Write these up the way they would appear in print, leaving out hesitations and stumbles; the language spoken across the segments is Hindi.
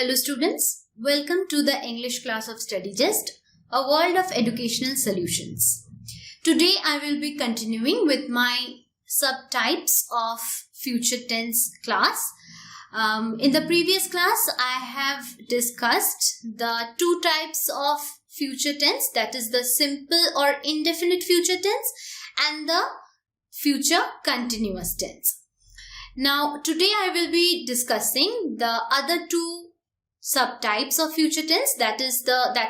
Hello students, welcome to the English class of StudyGest, a world of educational solutions. Today I will be continuing with my subtypes of future tense class. In the previous class I have discussed the two types of future tense, that is the simple or indefinite future tense and the future continuous tense. Now today I will be discussing the other two subtypes of future tense, that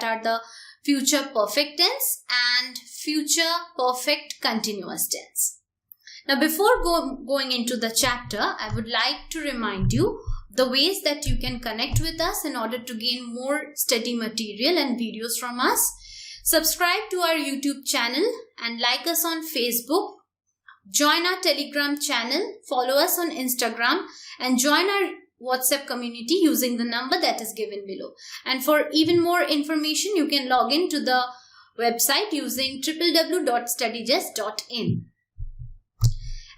are the future perfect tense and future perfect continuous tense. Now before going into the chapter, I would like to remind you the ways that you can connect with us in order to gain more study material and videos from us. Subscribe to our YouTube channel and like us on Facebook. Join our Telegram channel, follow us on Instagram and join our WhatsApp community using the number that is given below. And for even more information, you can log in to the website using www.studygest.in.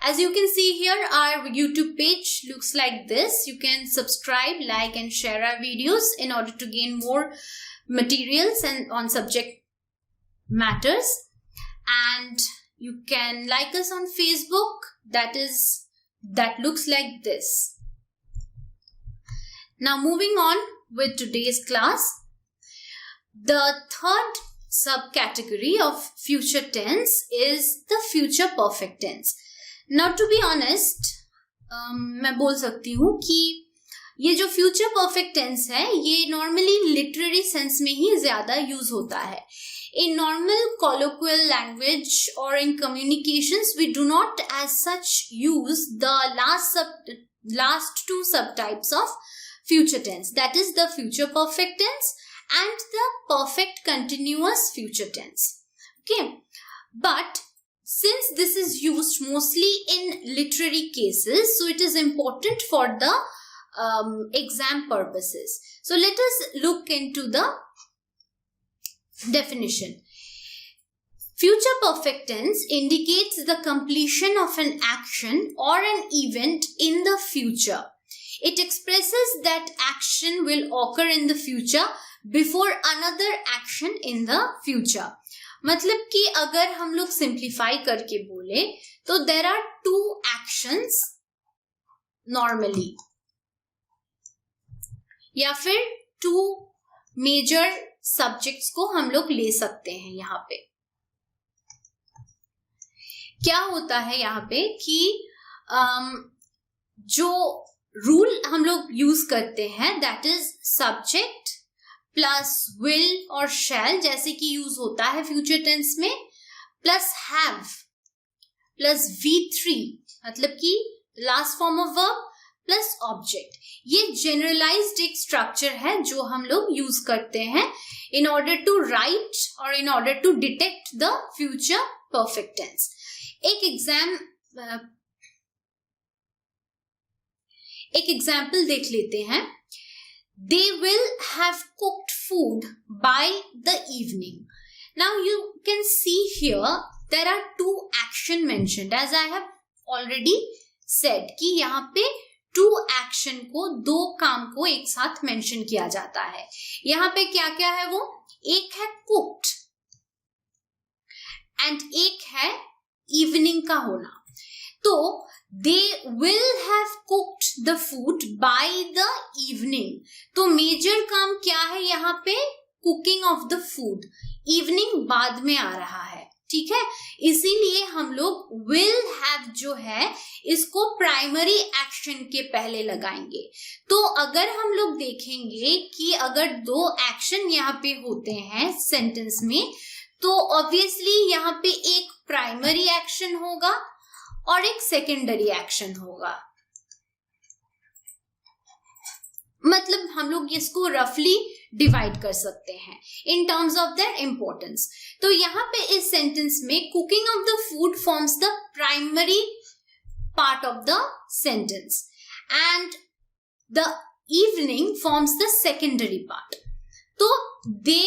As you can see here, our YouTube page looks like this. You can subscribe, like and share our videos in order to gain more materials and on subject matters. And you can like us on Facebook, that looks like this. Now moving on with today's class, the third subcategory of future tense is the future perfect tense. Now to be honest, मैं बोल सकती हूँ कि ये जो future perfect tense है, ये normally literary sense में ही ज़्यादा use होता है. In normal colloquial language or in communications, we do not as such use the last two subtypes of future tense, that is the future perfect tense and the perfect continuous future tense. Okay, but since this is used mostly in literary cases, so it is important for the exam purposes. So let us look into the definition. Future perfect tense indicates the completion of an action or an event in the future. It expresses that action will occur in the future before another action in the future. मतलब कि अगर हम लोग simplify करके बोले तो there are two actions normally या फिर two major subjects को हम लोग ले सकते हैं. यहाँ पे क्या होता है यहाँ पे कि जो रूल हम लोग यूज करते हैं that is subject plus will और shall जैसे कि यूज होता है future tense में plus have plus V3 मतलब कि last form of verb plus object. ये generalized एक structure है जो हम लोग यूज करते हैं in order to write or in order to detect the future perfect tense. एक एग्जाम्पल देख लेते हैं. They will have cooked food by the evening. Now you can see here there are two action mentioned, as I have already said कि यहाँ पे two action को, दो काम को एक साथ mention किया जाता है. यहाँ पे क्या क्या है वो, एक है cooked and एक है evening का होना. तो they will have cooked the food by the evening. तो मेजर काम क्या है यहाँ पे, cooking of the food. Evening बाद में आ रहा है, ठीक है, इसीलिए हम लोग will have जो है इसको प्राइमरी एक्शन के पहले लगाएंगे. तो अगर हम लोग देखेंगे कि अगर दो एक्शन यहाँ पे होते हैं सेंटेंस में, तो ऑब्वियसली यहाँ पे एक प्राइमरी एक्शन होगा और एक सेकेंडरी एक्शन होगा. मतलब हम लोग इसको रफली डिवाइड कर सकते हैं in terms of their importance. तो यहाँ पे इस सेंटेंस में cooking of the food forms the primary part of the sentence and the evening forms the secondary part. तो दे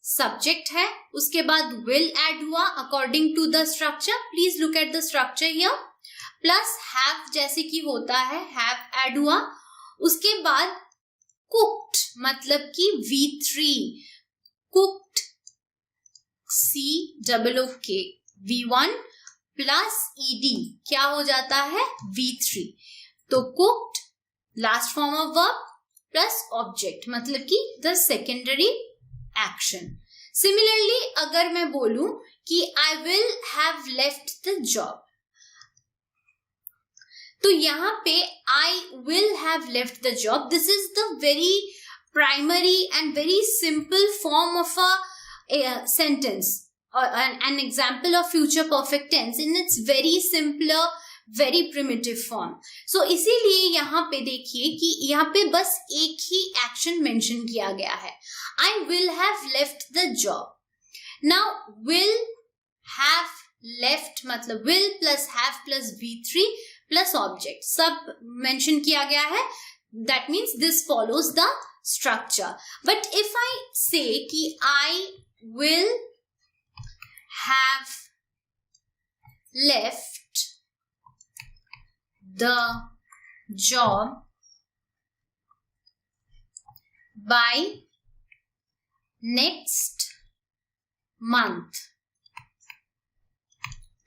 सब्जेक्ट है, उसके बाद will ऐड हुआ according to the structure. Please look at the structure here. Plus have जैसे कि होता है have ऐड हुआ. उसके बाद कुक्ड मतलब कि V3, cooked COOK, V1 plus ED क्या हो जाता है V3। तो cooked last form of verb plus object मतलब कि द सेकेंडरी एक्शन। सिमिलरली अगर मैं बोलूं कि I will have left the job, तो यहाँ पे I will have left the job, this is the very primary and very simple form of a sentence, an example of future perfect tense in its very simpler, very primitive form. So इसीलिए यहाँ पे देखिए कि यहाँ पे बस एक ही एक्शन मेंशन किया गया है, I will have left the job. Now will have left मतलब will plus have plus V3 plus object सब मेंशन किया गया है, that means this follows the structure. But if I say कि I will have left the job by next month,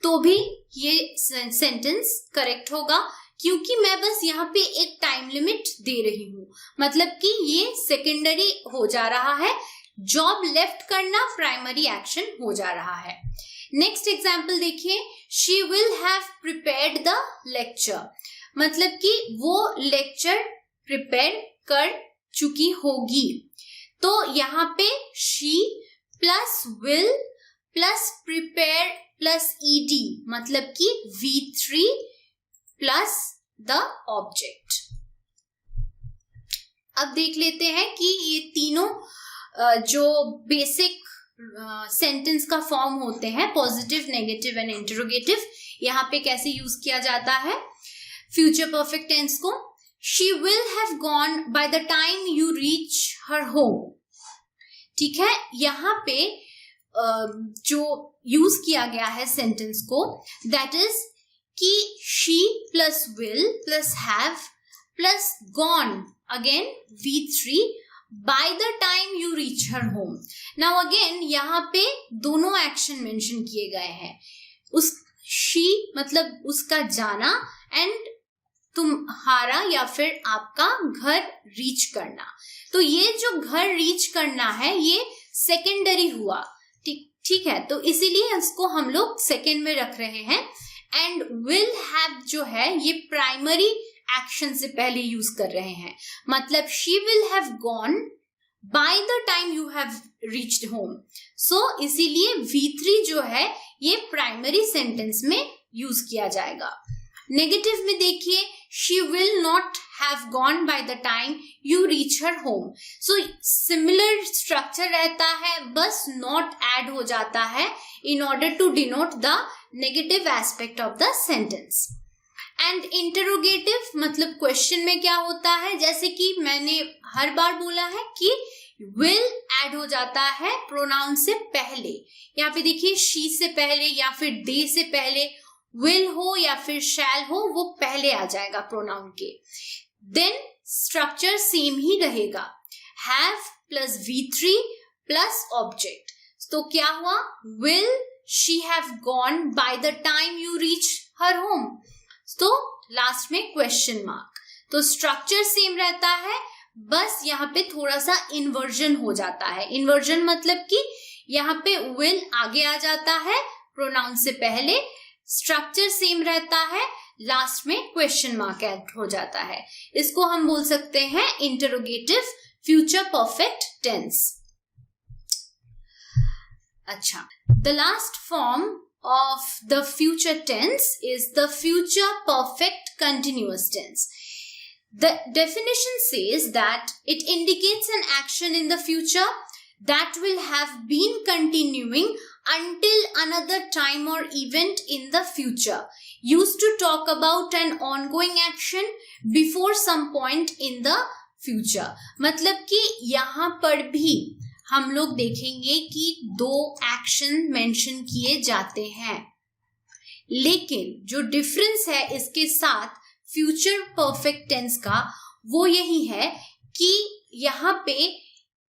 तो भी ये सेंटेंस करेक्ट होगा क्योंकि मैं बस यहाँ पे एक टाइम लिमिट दे रही हूँ, मतलब कि ये सेकेंडरी हो जा रहा है, जॉब लेफ्ट करना प्राइमरी एक्शन हो जा रहा है। नेक्स्ट एग्जाम्पल देखिए, she will have prepared the lecture, मतलब कि वो लेक्चर प्रिपेयर कर चुकी होगी। तो यहाँ पे she plus will plus prepare plus ED मतलब कि V3 प्लस द ऑब्जेक्ट। अब देख लेते हैं कि ये तीनों जो बेसिक सेंटेंस का फॉर्म होते हैं, पॉजिटिव, नेगेटिव एंड इंटरोगेटिव, यहाँ पे कैसे यूज किया जाता है फ्यूचर परफेक्ट टेंस को। She will have gone by the time you reach her home, ठीक है। यहाँ पे जो यूज किया गया है सेंटेंस को, दैट इज कि she plus will plus have plus gone again V3 by the time you reach her home. Now again यहाँ पे दोनों एक्शन मेंशन किए गए हैं, उस she मतलब उसका जाना एंड तुम्हारा या फिर आपका घर रीच करना। तो ये जो घर रीच करना है ये सेकेंडरी हुआ, ठीक है, तो इसीलिए इसको हम लोग सेकेंड में रख रहे हैं। एंड विल हैव जो है ये प्राइमरी एक्शन से पहले यूज कर रहे हैं, मतलब she will have gone by the time you have reached home. So इसीलिए V3 जो है ये प्राइमरी सेंटेंस में यूज किया जाएगा। नेगेटिव में देखिए, she will not have gone by the time you reach her home. So similar structure रहता है, बस नॉट ऐड हो जाता है in order to denote the negative aspect of the sentence. And interrogative मतलब क्वेश्चन में क्या होता है, जैसे कि मैंने हर बार बोला है कि विल ऐड हो जाता है प्रोनाउन से पहले। यहाँ पे देखिए शी से पहले या फिर दे से पहले विल हो या फिर शैल हो, वो पहले आ जाएगा प्रोनाउन के। देन स्ट्रक्चर सेम ही रहेगा, have plus V3 plus object. तो क्या हुआ, will she have gone by the time you reach her home, तो लास्ट में क्वेश्चन मार्क। तो स्ट्रक्चर सेम रहता है, बस यहाँ पे थोड़ा सा इन्वर्जन हो जाता है। इन्वर्जन मतलब कि यहाँ पे विल आगे आ जाता है प्रोनाउन से पहले, स्ट्रक्चर सेम रहता है, लास्ट में क्वेश्चन मार्क ऐड हो जाता है। इसको हम बोल सकते हैं इंटरोगेटिव फ्यूचर परफेक्ट टेंस। अच्छा, the last form of the future tense is the future perfect continuous tense. The definition says that it indicates an action in the future that will have been continuing until another time or event in the future. Used to talk about an ongoing action before some point in the future. मतलब कि यहाँ पर भी हम लोग देखेंगे कि दो एक्शन मेंशन किए जाते हैं, लेकिन जो डिफरेंस है इसके साथ फ्यूचर परफेक्ट टेंस का वो यही है कि यहाँ पे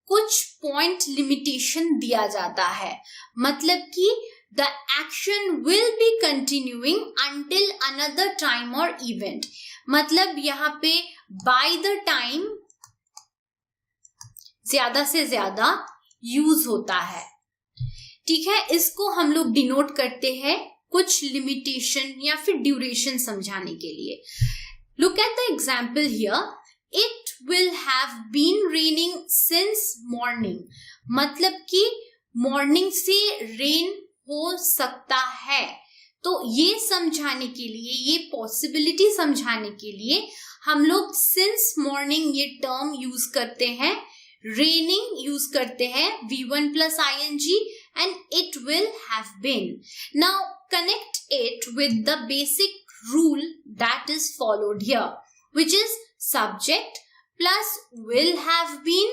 कुछ पॉइंट लिमिटेशन दिया जाता है, मतलब कि the action will be continuing until another time or event. मतलब यहाँ पे by the time ज्यादा से ज्यादा यूज होता है, ठीक है। इसको हम लोग डिनोट करते हैं कुछ लिमिटेशन या फिर ड्यूरेशन समझाने के लिए। Look at the example here. It will have been raining since morning. मतलब कि मॉर्निंग से रेन हो सकता है। तो ये समझाने के लिए, ये पॉसिबिलिटी समझाने के लिए हम लोग सिंस मॉर्निंग ये टर्म यूज करते हैं, रेनिंग यूज करते हैं, V1 plus ing and it will have been. Now connect it with the basic rule that is followed here, which is subject plus will have been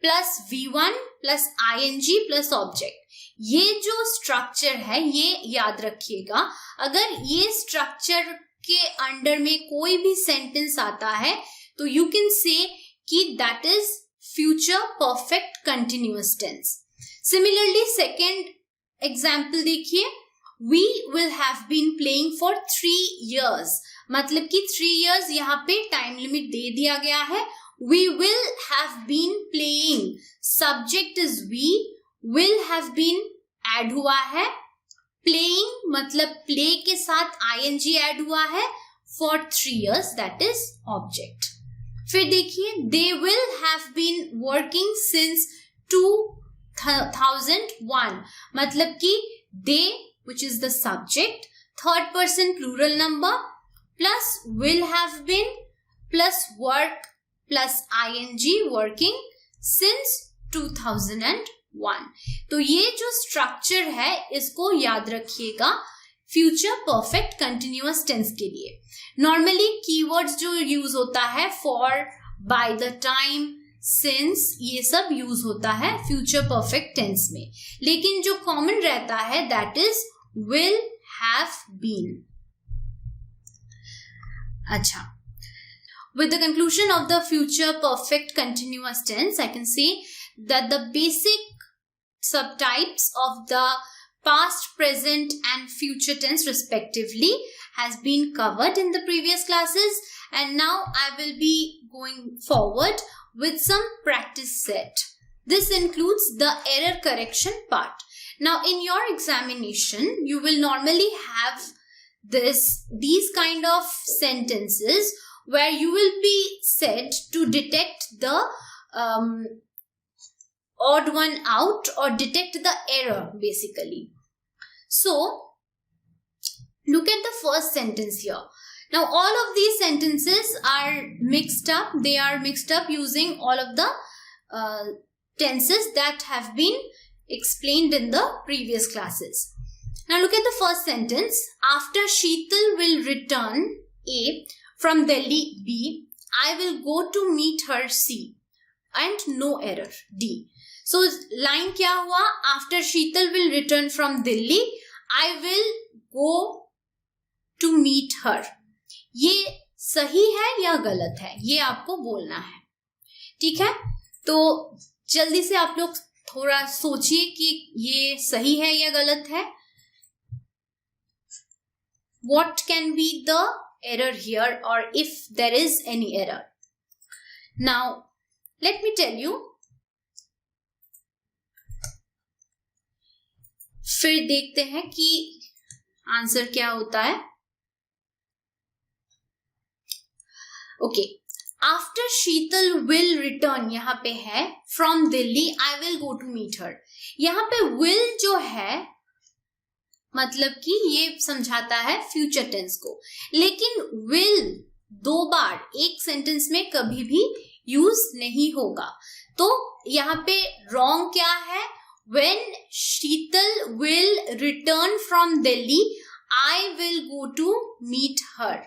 plus V1 plus ing plus object. ये जो स्ट्रक्चर है ये याद रखिएगा। अगर ये स्ट्रक्चर के अंडर में कोई भी सेंटेंस आता है तो यू कैन से कि that is future perfect continuous tense. Similarly second example देखिए, we will have been playing for 3 years, मतलब कि 3 years यहाँ पे टाइम लिमिट दे दिया गया है। We will have been playing, subject is we, will have been add हुआ है, playing मतलब play के साथ ing add हुआ है, for 3 years that is object। फिर देखिए, they will have been working since 2001, मतलब कि they which is the subject, third person plural number plus will have been plus work plus ing working since 2001। तो ये जो स्ट्रक्चर है इसको याद रखिएगा फ्यूचर परफेक्ट कंटिन्यूअस टेंस के लिए। नॉर्मली कीवर्ड्स जो यूज होता है for, bye the time, since, ये सब यूज होता है फ्यूचर परफेक्ट टेंस में, लेकिन जो कॉमन रहता है that is will have been. अच्छा, with the conclusion of the future perfect continuous tense, I can say that the basic subtypes of the past, present and future tense respectively has been covered in the previous classes, and now I will be going forward with some practice set. This includes the error correction part. Now in your examination you will normally have these kind of sentences where you will be said to detect the odd one out or detect the error basically. So look at the first sentence here. Now all of these sentences are mixed up. They are mixed up using all of the tenses that have been explained in the previous classes. Now look at the first sentence. After Sheetal will return A from Delhi B, I will go to meet her C, and no error D. So line क्या हुआ? After Sheetal will return from Delhi, I will go to meet her. ये सही है या गलत है, ये आपको बोलना है, ठीक है। तो जल्दी से आप लोग थोड़ा सोचिए कि ये सही है या गलत है। What can be the error here, or if there is any error? Now let me tell you, फिर देखते हैं कि आंसर क्या होता है। Okay, after Sheetal will return यहाँ पे है from Delhi, I will go to meet her. यहाँ पे विल जो है मतलब कि ये समझाता है फ्यूचर टेंस को, लेकिन विल 2 बार एक सेंटेंस में कभी भी यूज नहीं होगा। तो यहाँ पे रॉन्ग क्या है? When Sheetal will return from Delhi, I will go to meet her.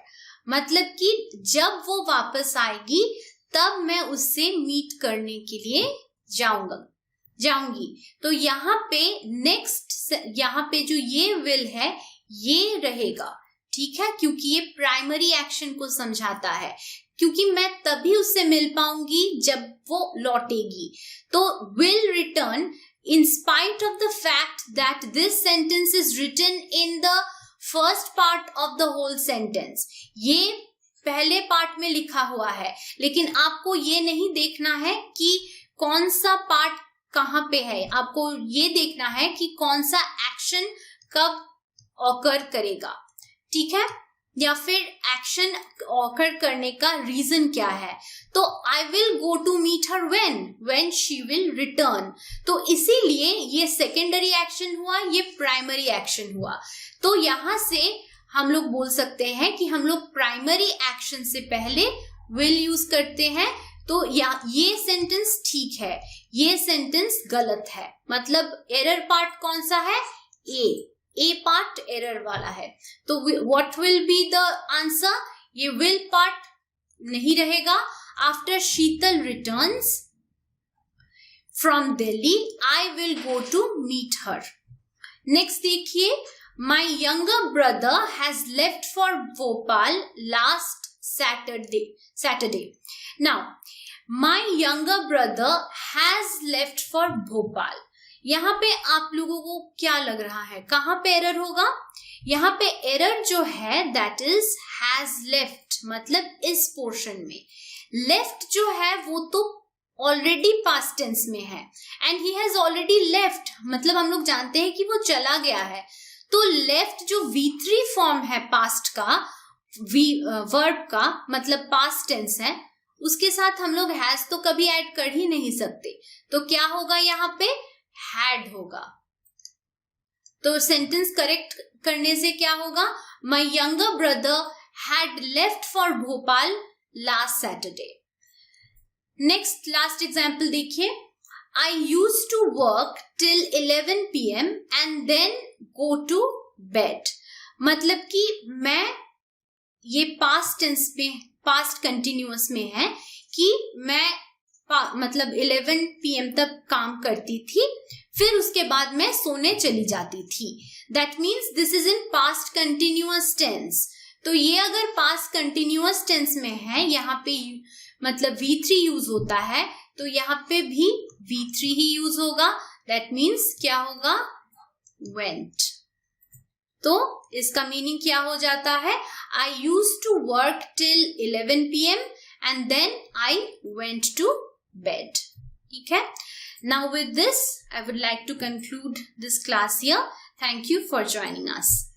मतलब कि जब वो वापस आएगी तब मैं उससे मीट करने के लिए जाऊंगी। तो यहाँ पे नेक्स्ट, यहाँ पे जो ये विल है ये रहेगा, ठीक है, क्योंकि ये प्राइमरी एक्शन को समझाता है, क्योंकि मैं तभी उससे मिल पाऊंगी जब वो लौटेगी। तो will return in spite of the fact that this sentence is written in the first part of the whole sentence. ये पहले पार्ट में लिखा हुआ है, लेकिन आपको ये नहीं देखना है कि कौन सा पार्ट कहाँ पे है, आपको ये देखना है कि कौन सा एक्शन कब ऑकर करेगा, ठीक है, या फिर एक्शन ऑकर करने का रीजन क्या है। तो I will go to meet her when she will return, तो इसीलिए ये सेकेंडरी एक्शन हुआ, ये प्राइमरी एक्शन हुआ। तो यहां से हम लोग बोल सकते हैं कि हम लोग प्राइमरी एक्शन से पहले विल यूज करते हैं। तो ये सेंटेंस ठीक है, ये सेंटेंस गलत है, मतलब एरर पार्ट कौन सा है, ए पार्ट एरर वाला है। तो what will be the answer, ये विल पार्ट नहीं रहेगा। After Sheetal returns from Delhi I will go to meet her. Next देखिए, my younger brother has left for Bhopal last Saturday. Now, my younger brother has left for Bhopal. यहाँ पे आप लोगों को क्या लग रहा है, कहाँ पे एरर होगा? यहाँ पे एरर जो है that is has left, मतलब इस पोर्शन में left जो है वो तो ऑलरेडी पास्ट टेंस में है, and he has already left, मतलब हम लोग जानते हैं कि वो चला गया है। तो लेफ्ट जो V3 फॉर्म है पास्ट का, वर्ब का मतलब पास्ट टेंस है, उसके साथ हम लोग हैज तो कभी ऐड कर ही नहीं सकते। तो क्या होगा, यहाँ पे हैड होगा। तो सेंटेंस करेक्ट करने से क्या होगा, my younger brother had left for Bhopal last Saturday. Next last example देखिए, I use to work till 11 PM and then go to bed. मतलब कि मैं, ये पास्ट टेंस में, पास्ट कंटिन्यूअस में है कि मैं मतलब 11 PM तक काम करती थी, फिर उसके बाद मैं सोने चली जाती थी। That means this is in past continuous tense. तो ये अगर पास्ट कंटिन्यूअस टेंस में है, यहाँ पे मतलब V3 यूज होता है, तो यहाँ पे भी V3 ही यूज होगा। दैट मीन्स क्या होगा, went। तो इसका मीनिंग क्या हो जाता है, I use to work till 11 PM and then I went to bed. ठीक है, now with this I would like to conclude this class here. Thank you for joining us.